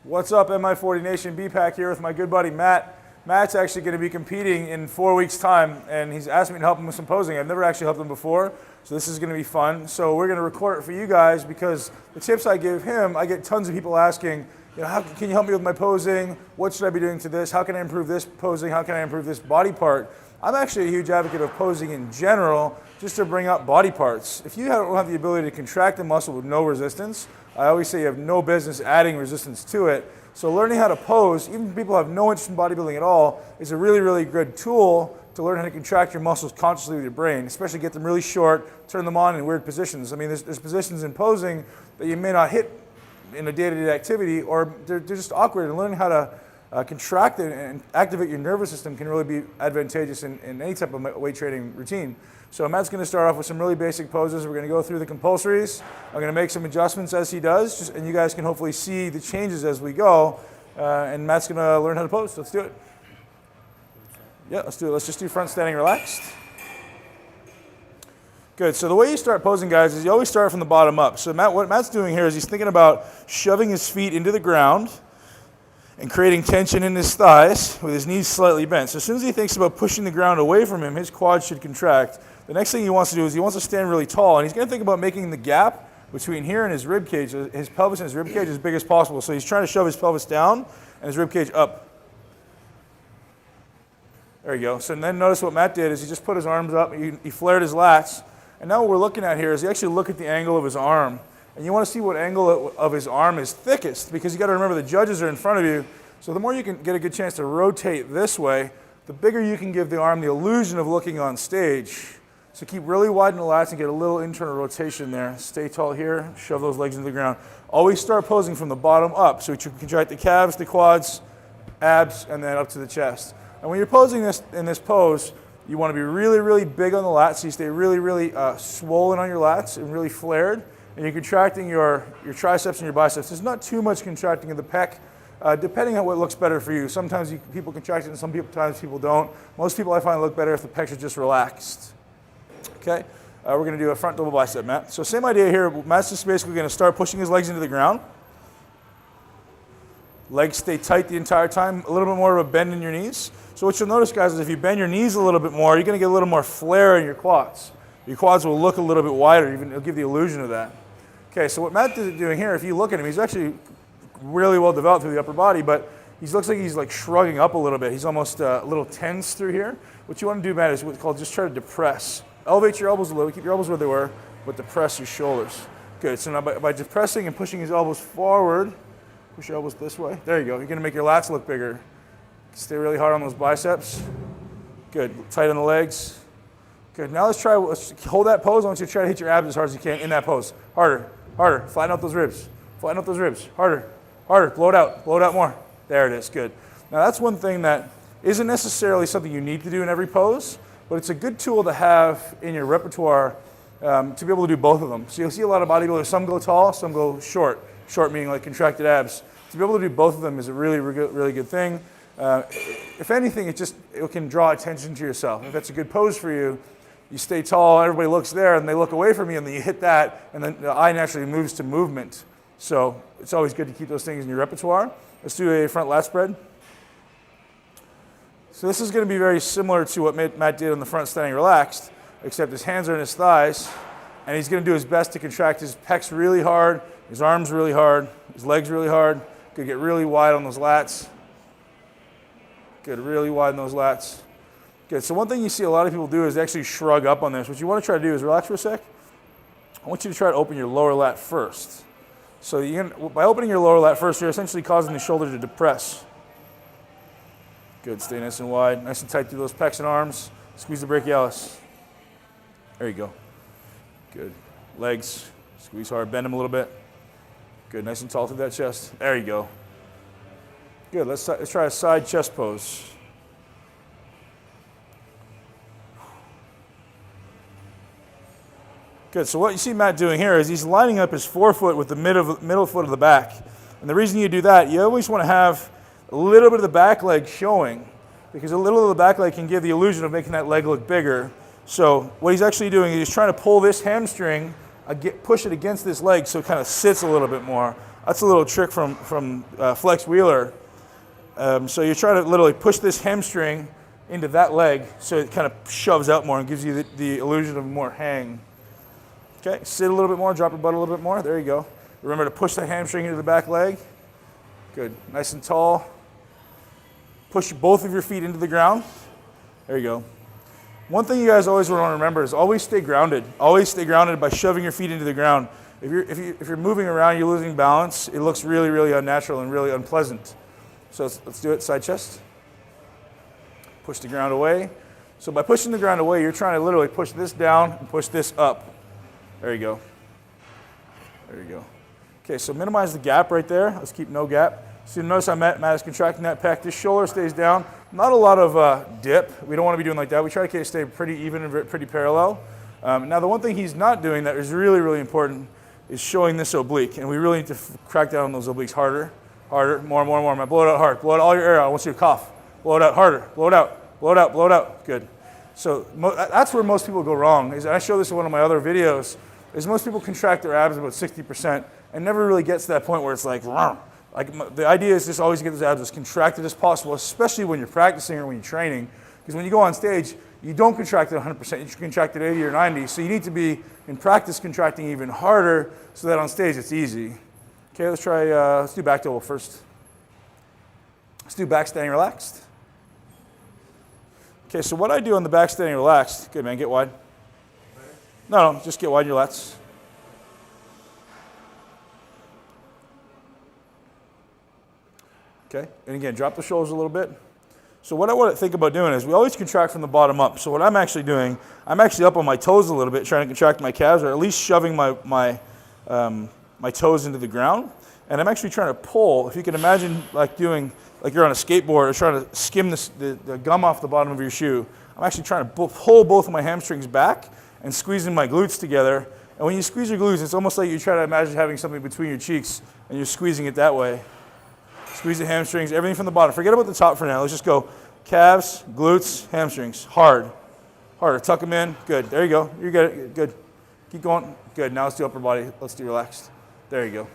What's up, MI40 Nation? B-Pack here with my good buddy Matt. Matt's actually going to be competing in 4 weeks' time, and he's asked me to help him with some posing. I've never actually helped him before, so this is going to be fun. So we're going to record it for you guys because the tips I give him, I get tons of people asking, how can you help me with my posing? What should I be doing to this? How can I improve this posing? How can I improve this body part? I'm actually a huge advocate of posing in general, just to bring up body parts. If you don't have the ability to contract the muscle with no resistance, I always say you have no business adding resistance to it. So learning how to pose, even if people have no interest in bodybuilding at all, is a really, really good tool to learn how to contract your muscles consciously with your brain, especially get them really short, turn them on in weird positions. I mean, there's positions in posing that you may not hit in a day-to-day activity, or they're just awkward, and learning how to contract it and activate your nervous system can really be advantageous in any type of weight training routine. So Matt's going to start off with some really basic poses. We're going to go through the compulsories. I'm going to make some adjustments as he does, and you guys can hopefully see the changes as we go. And Matt's going to learn how to pose. Let's do it. Yeah, let's do it. Let's just do front standing relaxed. Good. So the way you start posing, guys, is you always start from the bottom up. So what Matt's doing here is he's thinking about shoving his feet into the ground and creating tension in his thighs with his knees slightly bent. So as soon as he thinks about pushing the ground away from him, his quads should contract. The next thing he wants to do is he wants to stand really tall, and he's going to think about making the gap between here and his rib cage, his pelvis and his rib cage, as big as possible. So he's trying to shove his pelvis down and his rib cage up. There you go. So then notice what Matt did is he just put his arms up, he flared his lats, and now what we're looking at here is he actually look at the angle of his arm. And you want to see what angle of his arm is thickest, because you got to remember the judges are in front of you. So the more you can get a good chance to rotate this way, the bigger you can give the arm the illusion of looking on stage. So keep really wide in the lats and get a little internal rotation there. Stay tall here, shove those legs into the ground. Always start posing from the bottom up, so you can contract the calves, the quads, abs, and then up to the chest. And when you're posing in this pose, you want to be really, really big on the lats, so you stay really, really swollen on your lats and really flared. And you're contracting your triceps and your biceps. There's not too much contracting of the pec, depending on what looks better for you. Sometimes people contract it and sometimes people don't. Most people I find look better if the pecs are just relaxed. Okay, we're going to do a front double bicep, Matt. So same idea here. Matt's just basically going to start pushing his legs into the ground. Legs stay tight the entire time, a little bit more of a bend in your knees. So what you'll notice, guys, is if you bend your knees a little bit more, you're going to get a little more flare in your quads. Your quads will look a little bit wider, even it'll give the illusion of that. Okay, so what Matt is doing here, if you look at him, he's actually really well developed through the upper body, but he looks like he's like shrugging up a little bit. He's almost a little tense through here. What you want to do, Matt, is what's called just try to depress. Elevate your elbows a little, keep your elbows where they were, but depress your shoulders. Good, so now by depressing and pushing his elbows forward, push your elbows this way. There you go, you're gonna make your lats look bigger. Stay really hard on those biceps. Good, tight on the legs. Good, now let's hold that pose. I want you to try to hit your abs as hard as you can in that pose. Harder, harder, flatten out those ribs. Flatten out those ribs, harder, harder, blow it out more. There it is, good. Now that's one thing that isn't necessarily something you need to do in every pose, but it's a good tool to have in your repertoire to be able to do both of them. So you'll see a lot of bodybuilders, some go tall, some go short. Short meaning like contracted abs. To be able to do both of them is a really, really good thing. If anything, it can draw attention to yourself. If that's a good pose for you, you stay tall, everybody looks there, and they look away from you, and then you hit that, and then the eye naturally moves to movement. So it's always good to keep those things in your repertoire. Let's do a front lat spread. So this is going to be very similar to what Matt did on the front standing relaxed, except his hands are in his thighs, and he's going to do his best to contract his pecs really hard, his arms really hard, his legs really hard. Good, get really wide on those lats. Good, really wide on those lats. Good, so one thing you see a lot of people do is they actually shrug up on this. What you want to try to do is relax for a sec. I want you to try to open your lower lat first. So by opening your lower lat first, you're essentially causing the shoulder to depress. Good, stay nice and wide, nice and tight through those pecs and arms. Squeeze the brachialis. There you go. Good. Legs, squeeze hard, bend them a little bit. Good, nice and tall through that chest. There you go. Good, let's try a side chest pose. Good, so what you see Matt doing here is he's lining up his forefoot with the middle foot of the back. And the reason you do that, you always want to have a little bit of the back leg showing, because a little of the back leg can give the illusion of making that leg look bigger. So what he's actually doing is he's trying to pull this hamstring, push it against this leg so it kind of sits a little bit more. That's a little trick from Flex Wheeler. So you try to literally push this hamstring into that leg so it kind of shoves out more and gives you the illusion of more hang. Okay, sit a little bit more, drop your butt a little bit more. There you go. Remember to push that hamstring into the back leg. Good, nice and tall. Push both of your feet into the ground. There you go. One thing you guys always want to remember is always stay grounded. Always stay grounded by shoving your feet into the ground. If you're moving around, you're losing balance, it looks really, really unnatural and really unpleasant. So let's do it, side chest. Push the ground away. So by pushing the ground away, you're trying to literally push this down and push this up. There you go. There you go. Okay, so minimize the gap right there. Let's keep no gap. So you notice Matt is contracting that pec. This shoulder stays down. Not a lot of dip. We don't want to be doing like that. We try to stay pretty even and pretty parallel. Now the one thing he's not doing that is really, really important is showing this oblique. And we really need to crack down on those obliques harder, harder, more, more, more. Blow it out hard. Blow out all your air out. I want you to cough. Blow it out harder. Blow it out. Blow it out. Blow it out. Good. So that's where most people go wrong. Is I show this in one of my other videos. Is most people contract their abs about 60% and never really gets to that point where it's like, the idea is just always get those abs as contracted as possible, especially when you're practicing or when you're training. Because when you go on stage, you don't contract it 100%, you contract it 80 or 90. So you need to be, in practice, contracting even harder so that on stage it's easy. Okay, let's try, let's do back double first. Let's do back standing relaxed. Okay, so what I do on the back standing relaxed, good man, get wide. No, just get wide in your lats. Okay, and again, drop the shoulders a little bit. So what I want to think about doing is we always contract from the bottom up. So what I'm actually doing, I'm actually up on my toes a little bit, trying to contract my calves, or at least shoving my toes into the ground. And I'm actually trying to pull, if you can imagine like you're on a skateboard or trying to skim the gum off the bottom of your shoe. I'm actually trying to pull both of my hamstrings back and squeezing my glutes together. And when you squeeze your glutes, it's almost like you try to imagine having something between your cheeks and you're squeezing it that way. Squeeze the hamstrings, everything from the bottom. Forget about the top for now. Let's just go calves, glutes, hamstrings. Hard. Harder. Tuck them in. Good. There you go. You're good. Good. Keep going. Good. Now let's do upper body. Let's do relaxed. There you go.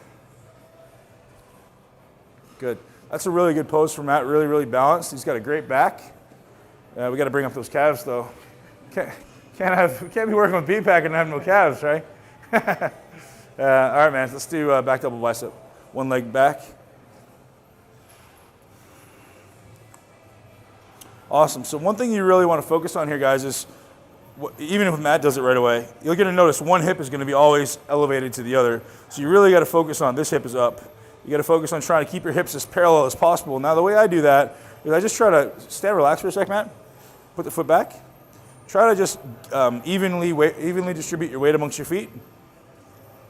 Good. That's a really good pose for Matt. Really, really balanced. He's got a great back. We got to bring up those calves, though. Can't be working with B-pack and have no calves, right? All right, man. Let's do back double bicep. One leg back. Awesome. So one thing you really want to focus on here, guys, is even if Matt does it right away, you're going to notice one hip is going to be always elevated to the other. So you really got to focus on this hip is up. You got to focus on trying to keep your hips as parallel as possible. Now the way I do that is I just try to stand relaxed for a sec, Matt. Put the foot back. Try to just evenly distribute your weight amongst your feet.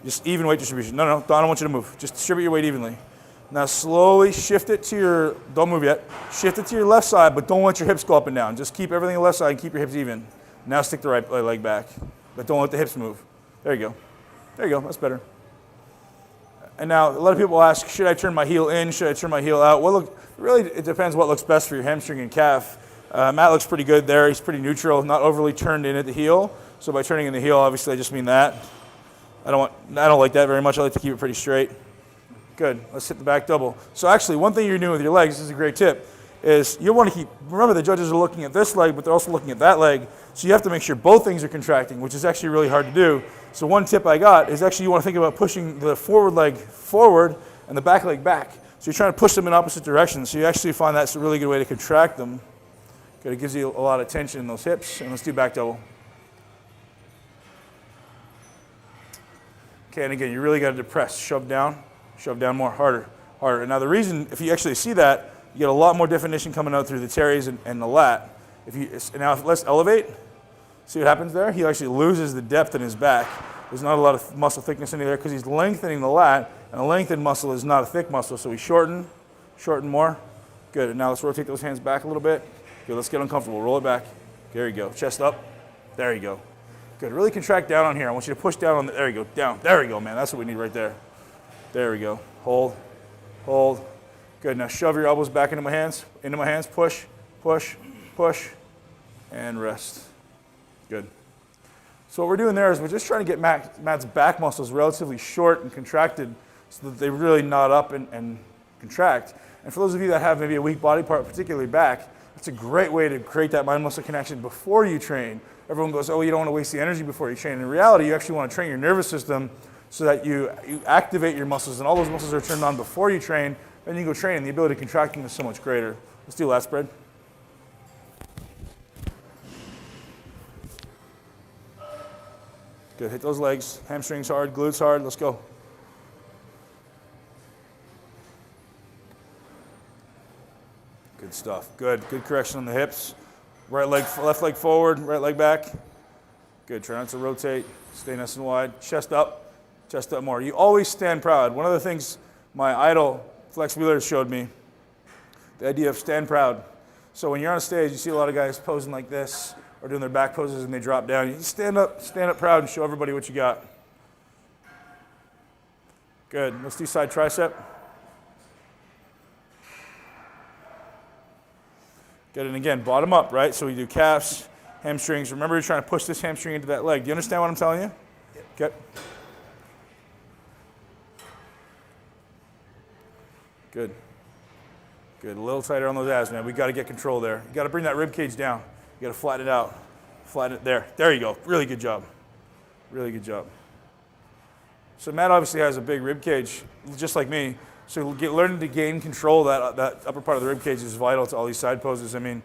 Just even weight distribution. No, Don, I don't want you to move. Just distribute your weight evenly. Now slowly shift it to your, don't move yet, shift it to your left side, but don't let your hips go up and down. Just keep everything on the left side and keep your hips even. Now stick the right leg back, but don't let the hips move. There you go. There you go, that's better. And now a lot of people ask, should I turn my heel in, should I turn my heel out? Well, look, really it depends what looks best for your hamstring and calf. Matt looks pretty good there, he's pretty neutral, not overly turned in at the heel. So by turning in the heel, obviously I just mean that. I don't like that very much, I like to keep it pretty straight. Good. Let's hit the back double. So actually, one thing you're doing with your legs, this is a great tip, is you want to keep, remember the judges are looking at this leg, but they're also looking at that leg. So you have to make sure both things are contracting, which is actually really hard to do. So one tip I got is actually you want to think about pushing the forward leg forward and the back leg back. So you're trying to push them in opposite directions. So you actually find that's a really good way to contract them. Good. It gives you a lot of tension in those hips. And let's do back double. Okay, and again, you really got to depress, shove down more, harder, harder. And now the reason, if you actually see that, you get a lot more definition coming out through the teres and the lat. Now let's elevate. See what happens there? He actually loses the depth in his back. There's not a lot of muscle thickness in there because he's lengthening the lat, and a lengthened muscle is not a thick muscle. So we shorten more. Good. And now let's rotate those hands back a little bit. Good. Let's get uncomfortable. Roll it back. There you go. Chest up. There you go. Good. Really contract down on here. I want you to push down on the. There you go. Down. There you go, man. That's what we need right there. There we go. Hold, hold. Good. Now shove your elbows back into my hands. Push, push, push, and rest. Good. So what we're doing there is we're just trying to get Matt's back muscles relatively short and contracted so that they really knot up and contract. And for those of you that have maybe a weak body part, particularly back, it's a great way to create that mind-muscle connection before you train. Everyone goes, oh, you don't want to waste the energy before you train. In reality, you actually want to train your nervous system so that you activate your muscles, and all those muscles are turned on before you train. Then you go train, and the ability to contract them is so much greater. Let's do lat spread. Good, hit those legs, hamstrings hard, glutes hard, let's go. Good stuff, good correction on the hips. Right leg, left leg forward, right leg back. Good, try not to rotate, stay nice and wide. Chest up more. You always stand proud. One of the things my idol, Flex Wheeler, showed me, the idea of stand proud. So when you're on stage, you see a lot of guys posing like this, or doing their back poses and they drop down. You stand up proud and show everybody what you got. Good, let's do side tricep. Good, and again, bottom up, right? So we do calves, hamstrings. Remember, you're trying to push this hamstring into that leg. Do you understand what I'm telling you? Yep. Good. Good, a little tighter on those abs, man. We got to get control there. You got to bring that rib cage down. You got to flatten it out. Flatten it there. There you go. Really good job. Really good job. So Matt obviously has a big rib cage, just like me. So learning to gain control of that upper part of the rib cage is vital to all these side poses. I mean,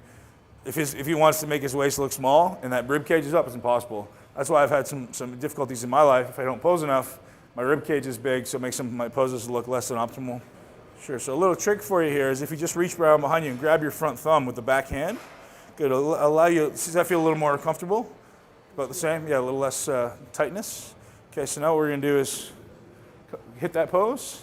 if he wants to make his waist look small and that rib cage is up, it's impossible. That's why I've had some difficulties in my life. If I don't pose enough, my rib cage is big, so it makes some of my poses look less than optimal. Sure, so a little trick for you here is if you just reach around behind you and grab your front thumb with the back hand, good, allow you, does that feel a little more comfortable? About the same? Yeah, a little less tightness. Okay, so now what we're gonna do is hit that pose.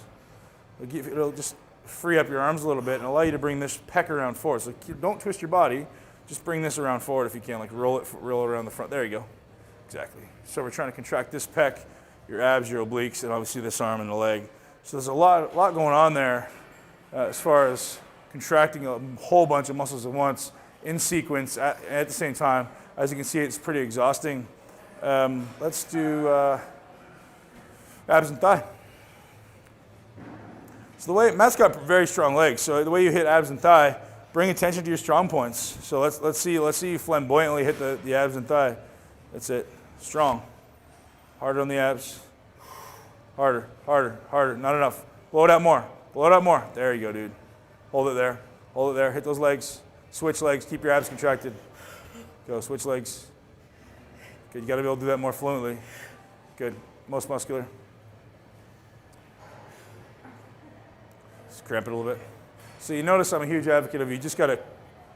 It'll just free up your arms a little bit and allow you to bring this pec around forward. So don't twist your body, just bring this around forward if you can, like roll it around the front. There you go, exactly. So we're trying to contract this pec, your abs, your obliques, and obviously this arm and the leg. So there's a lot going on there as far as contracting a whole bunch of muscles at once in sequence at the same time. As you can see, it's pretty exhausting. Let's do abs and thigh. So the way Matt's got very strong legs, so the way you hit abs and thigh, bring attention to your strong points. So let's see you flamboyantly hit the abs and thigh. That's it. Strong. Harder on the abs. Harder, harder, harder. Not enough. Blow it out more. Blow it out more. There you go, dude. Hold it there. Hold it there. Hit those legs. Switch legs. Keep your abs contracted. Go. Switch legs. Good. You got to be able to do that more fluently. Good. Most muscular. Just cramp it a little bit. So you notice I'm a huge advocate of you just got to,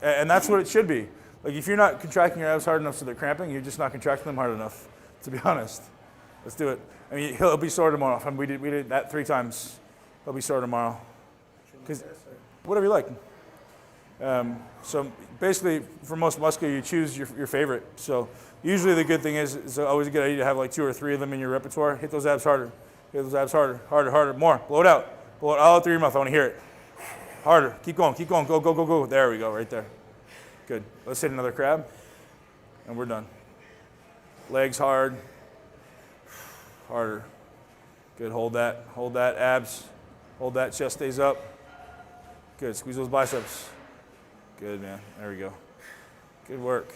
and that's what it should be. Like if you're not contracting your abs hard enough so they're cramping, you're just not contracting them hard enough, to be honest. Let's do it. I mean, he'll be sore tomorrow. We did that 3 times. He'll be sore tomorrow. Because whatever you like. So basically, for most muscular, you choose your favorite. So usually the good thing is it's always a good idea to have like 2 or 3 of them in your repertoire. Hit those abs harder. Hit those abs harder, harder, harder, more. Blow it out. Blow it all out through your mouth. I want to hear it. Harder. Keep going. Keep going. Go, go, go, go. There we go. Right there. Good. Let's hit another crab, and we're done. Legs hard. Harder. Good, hold that abs. Hold that, chest stays up. Good, squeeze those biceps. Good, man, there we go. Good work.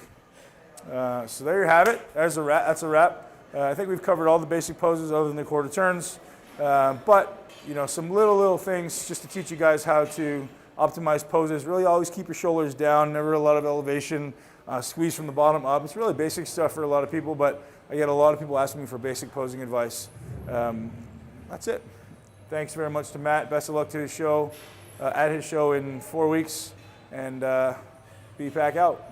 So there you have it, that's a wrap. I think we've covered all the basic poses other than the quarter turns. But, you know, some little things just to teach you guys how to optimize poses. Really always keep your shoulders down, never a lot of elevation. Squeeze from the bottom up. It's really basic stuff for a lot of people, but I get a lot of people asking me for basic posing advice. That's it. Thanks very much to Matt. Best of luck to his show, at his show in 4 weeks, and be back out.